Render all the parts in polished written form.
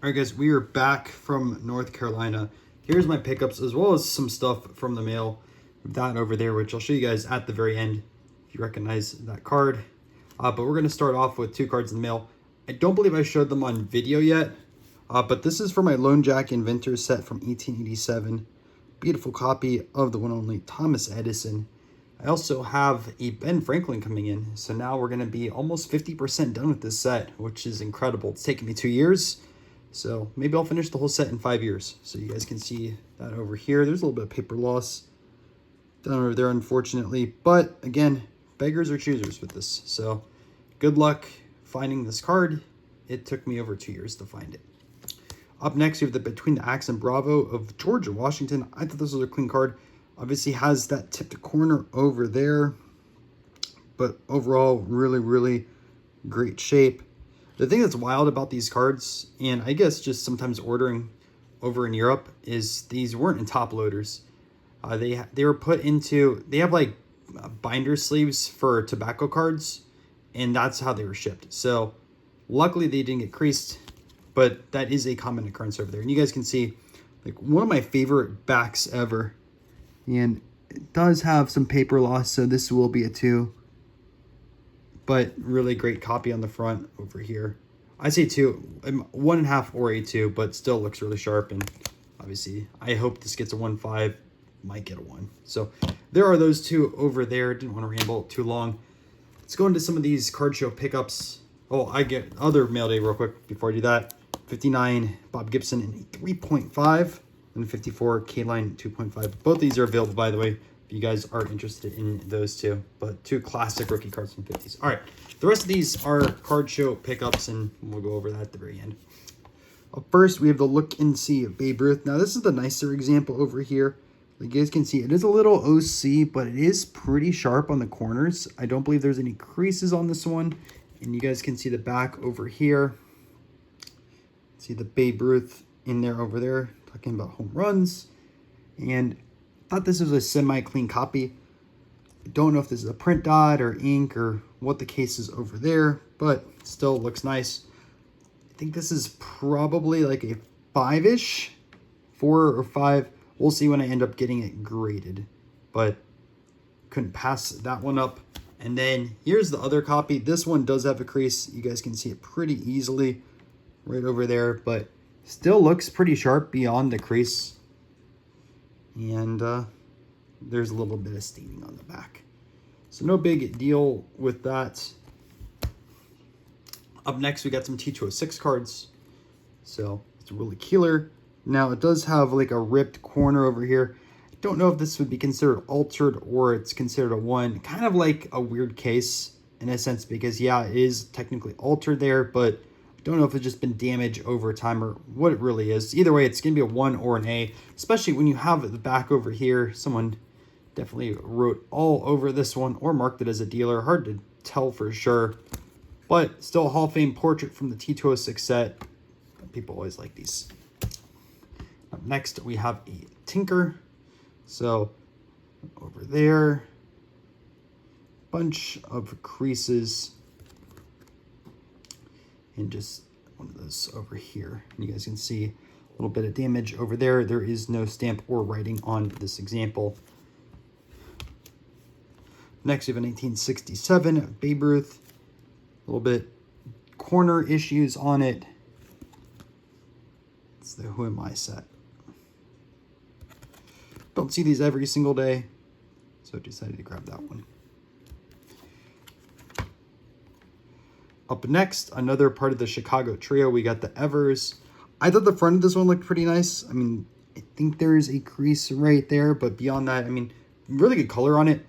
All right, guys, we are back from North Carolina. Here's my pickups as well as some stuff from the mail. That over there, which I'll show you guys at the very end if you recognize that card. But we're going to start off with 2 cards in the mail. I don't believe I showed them on video yet, but this is for my Lone Jack Inventor set from 1887. Beautiful copy of the one and only Thomas Edison. I also have a Ben Franklin coming in, so now we're going to be almost 50% done with this set, which is incredible. It's taken me 2 years. So maybe I'll finish the whole set in 5 years. So you guys can see that over here. There's a little bit of paper loss down over there, unfortunately. But again, beggars or choosers with this. So good luck finding this card. It took me over 2 years to find it. Up next, we have the Between the Axe and Bravo of Georgia Washington. I thought this was a clean card. Obviously has that tipped corner over there. But overall, really great shape. The thing that's wild about these cards, and I guess just sometimes ordering over in Europe, is these weren't in top loaders. They were put into, they have like binder sleeves for tobacco cards, and that's how they were shipped. So luckily they didn't get creased, but that is a common occurrence over there. And you guys can see like one of my favorite backs ever, and it does have some paper loss, so this will be a 2. But really great copy on the front over here. I say 2, 1.5 or a 2, but still looks really sharp. And obviously, I hope this gets a 1.5, might get a 1. So there are those 2 over there. Didn't want to ramble too long. Let's go into some of these card show pickups. Oh, I get other mail day real quick before I do that. 59 Bob Gibson in a 3.5 and 54 K-Line 2.5. Both these are available, by the way, if you guys are interested in those 2, but 2 classic rookie cards from 50s. All right, the rest of these are card show pickups, and we'll go over that at the very end. Up first, we have the Look and See of Babe Ruth. Now, this is the nicer example over here. Like you guys can see, it is a little OC, but it is pretty sharp on the corners. I don't believe there's any creases on this one, and you guys can see the back over here. See the Babe Ruth in there over there, talking about home runs, and thought this was a semi-clean copy. I don't know if this is a print dot or ink or what the case is over there, but still looks nice. I think this is probably like a 5-ish, 4 or 5. We'll see when I end up getting it graded, but couldn't pass that one up. And then here's the other copy. This one does have a crease. You guys can see it pretty easily right over there, but still looks pretty sharp beyond the crease. And there's a little bit of staining on the back. So no big deal with that. Up next, we got some T206 cards. So it's a really killer. Now, it does have like a ripped corner over here. I don't know if this would be considered altered or it's considered a 1. Kind of like a weird case in a sense because, yeah, it is technically altered there, but I don't know if it's just been damaged over time or what it really is. Either way, it's going to be a 1 or an A, especially when you have the back over here. Someone definitely wrote all over this one or marked it as a dealer. Hard to tell for sure, but still a Hall of Fame portrait from the T206 set. People always like these. Up next, we have a Tinker. So over there, bunch of creases. And just one of those over here. And you guys can see a little bit of damage over there. There is no stamp or writing on this example. Next, we have a 1967 Babe Ruth. A little bit corner issues on it. It's the Who Am I set. Don't see these every single day, so I decided to grab that one. Up next, another part of the Chicago trio, we got the Evers. I thought the front of this one looked pretty nice. I mean, I think there is a crease right there, but beyond that, I mean, really good color on it.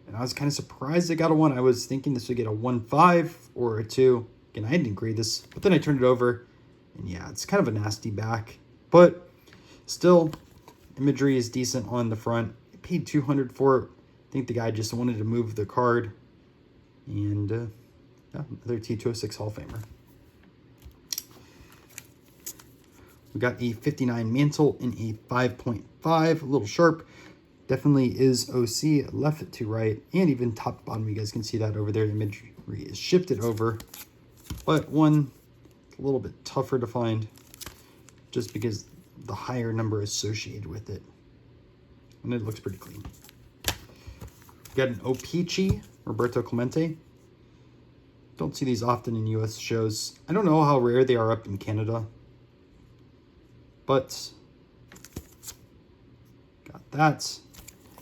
And I was kind of surprised I got a 1. I was thinking this would get a 1.5 or a 2. Again, I didn't grade this, but then I turned it over, and yeah, it's kind of a nasty back. But still, imagery is decent on the front. I paid $200 for it. I think the guy just wanted to move the card. And yeah, another T206 Hall of Famer. We got a 59 Mantle in a 5.5, a little sharp. Definitely is OC, left to right, and even top to bottom. You guys can see that over there. The imagery is shifted over, but one a little bit tougher to find. just because the higher number associated with it. And it looks pretty clean. Got an O-Pee-Chee, Roberto Clemente. Don't see these often in US shows. I don't know how rare they are up in Canada. But got that.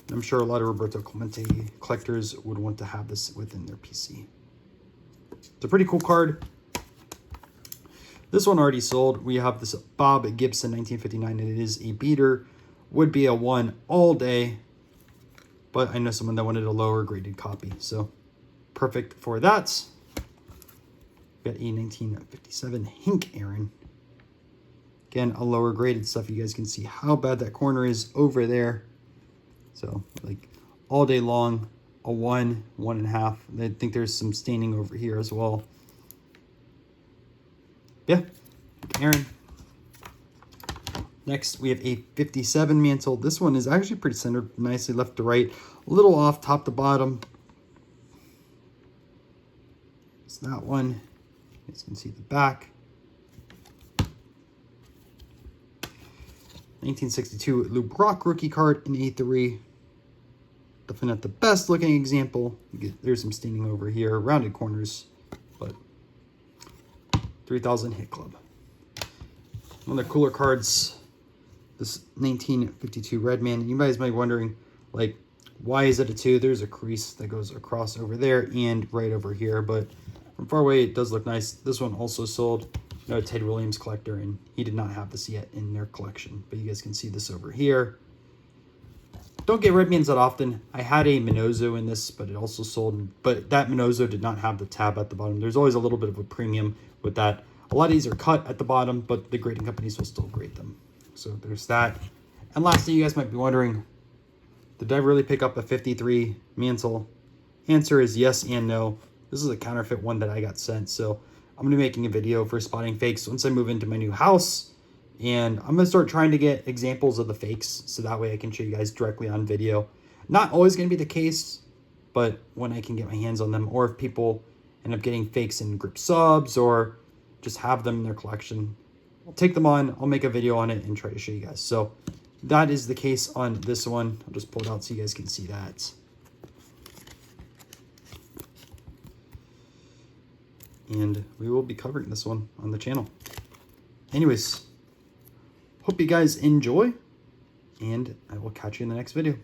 And I'm sure a lot of Roberto Clemente collectors would want to have this within their PC. It's a pretty cool card. This one already sold. We have this Bob Gibson 1959, and it is a beater. Would be a 1 all day, but I know someone that wanted a lower graded copy, so perfect for that. Got a 1957 Hink Aaron. Again, a lower graded stuff. You guys can see how bad that corner is over there. So like all day long, a 1, 1.5. I think there's some staining over here as well. Yeah, Aaron. Next, we have a 57 mantle. This one is actually pretty centered, nicely left to right. A little off top to bottom. It's that one. You guys can see the back. 1962 Lou Brock rookie card in A3. Definitely not the best looking example. There's some staining over here, rounded corners, but 3000 Hit Club. One of the cooler cards, this 1952 Redman. You guys might be wondering, like, why is it a 2? There's a crease that goes across over there and right over here, but from far away it does look nice. This one also sold. You know, a Ted Williams collector, and he did not have this yet in their collection, but you guys can see this over here. Don't get Redmans that often. I had a Minozo in this, but it also sold, but that Minozo did not have the tab at the bottom. There's always a little bit of a premium with that. A lot of these are cut at the bottom, but the grading companies will still grade them. So there's that. And lastly, you guys might be wondering, did I really pick up a 53 mantle? Answer is yes and no. This is a counterfeit one that I got sent, so I'm going to be making a video for spotting fakes once I move into my new house. And I'm going to start trying to get examples of the fakes, so that way I can show you guys directly on video. Not always going to be the case, but when I can get my hands on them, or if people end up getting fakes in group subs or just have them in their collection, I'll take them on, I'll make a video on it and try to show you guys. So that is the case on this one. I'll just pull it out so you guys can see that. And we will be covering this one on the channel. Anyways, hope you guys enjoy, and I will catch you in the next video.